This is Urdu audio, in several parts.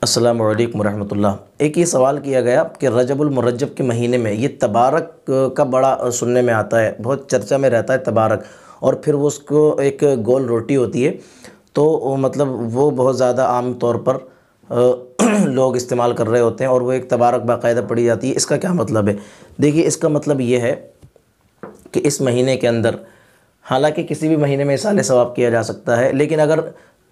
السلام علیکم ورحمۃ اللہ۔ ایک یہ سوال کیا گیا کہ رجب المرجب کے مہینے میں یہ تبارک کا بڑا سننے میں آتا ہے، بہت چرچا میں رہتا ہے تبارک، اور پھر وہ اس کو ایک گول روٹی ہوتی ہے، تو مطلب وہ بہت زیادہ عام طور پر لوگ استعمال کر رہے ہوتے ہیں، اور وہ ایک تبارک باقاعدہ پڑھی جاتی ہے۔ اس کا کیا مطلب ہے؟ دیکھیے، اس کا مطلب یہ ہے کہ اس مہینے کے اندر، حالانکہ کسی بھی مہینے میں اِیصال ثواب کیا جا سکتا ہے، لیکن اگر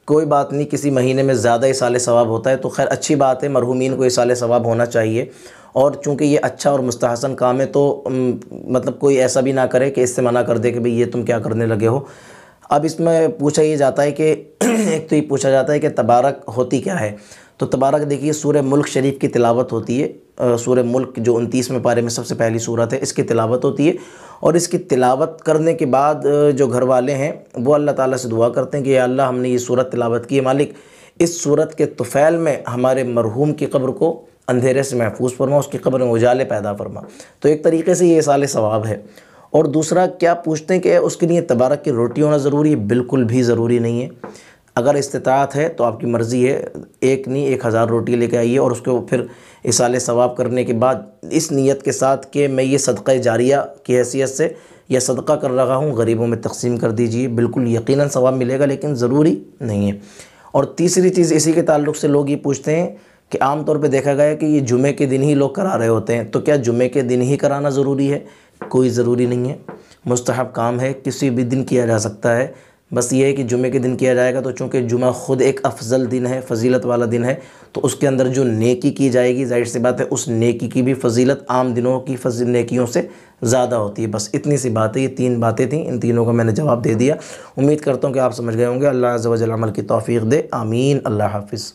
کوئی بات نہیں، کسی مہینے میں زیادہ اِیصال ثواب ہوتا ہے تو خیر اچھی بات ہے، مرحومین کو اِیصال ثواب ہونا چاہیے، اور چونکہ یہ اچھا اور مستحسن کام ہے تو مطلب کوئی ایسا بھی نہ کرے کہ اس سے منع کر دے کہ بھئی یہ تم کیا کرنے لگے ہو۔ اب اس میں پوچھا یہ جاتا ہے کہ ایک تو یہ پوچھا جاتا ہے کہ تبارک ہوتی کیا ہے؟ تو تبارک دیکھیے، سورہ ملک شریف کی تلاوت ہوتی ہے۔ سورہ ملک جو 29ویں پارے میں سب سے پہلی سورت ہے، اس کی تلاوت ہوتی ہے، اور اس کی تلاوت کرنے کے بعد جو گھر والے ہیں وہ اللہ تعالیٰ سے دعا کرتے ہیں کہ یا اللہ، ہم نے یہ سورت تلاوت کی ہے، مالک اس سورت کے طفیل میں ہمارے مرحوم کی قبر کو اندھیرے سے محفوظ فرما، اس کی قبر میں اجالے پیدا فرما۔ تو ایک طریقے سے یہ اِیصال ثواب ہے۔ اور دوسرا کیا پوچھتے ہیں کہ اس کے لیے تبارک کی روٹی ہونا ضروری ہے؟ بالکل بھی ضروری نہیں ہے۔ اگر استطاعت ہے تو آپ کی مرضی ہے، ایک نہیں 1000 روٹی لے کے آئیے، اور اس کو پھر اِیصال ثواب کرنے کے بعد اس نیت کے ساتھ کہ میں یہ صدقہ جاریہ کی حیثیت سے یا صدقہ کر رہا ہوں، غریبوں میں تقسیم کر دیجئے، بالکل یقیناً ثواب ملے گا، لیکن ضروری نہیں ہے۔ اور تیسری چیز اسی کے تعلق سے لوگ یہ پوچھتے ہیں کہ عام طور پہ دیکھا گیا ہے کہ یہ جمعے کے دن ہی لوگ کرا رہے ہوتے ہیں، تو کیا جمعے کے دن ہی کرانا ضروری ہے؟ کوئی ضروری نہیں ہے، مستحب کام ہے، کسی بھی دن کیا جا سکتا ہے۔ بس یہ ہے کہ جمعے کے دن کیا جائے گا تو چونکہ جمعہ خود ایک افضل دن ہے، فضیلت والا دن ہے، تو اس کے اندر جو نیکی کی جائے گی، ظاہر سی بات ہے اس نیکی کی بھی فضیلت عام دنوں کی نیکیوں سے زیادہ ہوتی ہے۔ بس اتنی سی بات ہے، یہ 3 باتیں تھیں، ان تینوں کا میں نے جواب دے دیا۔ امید کرتا ہوں کہ آپ سمجھ گئے ہوں گے۔ اللہ عز و جل عمل کی توفیق دے، آمین۔ اللہ حافظ۔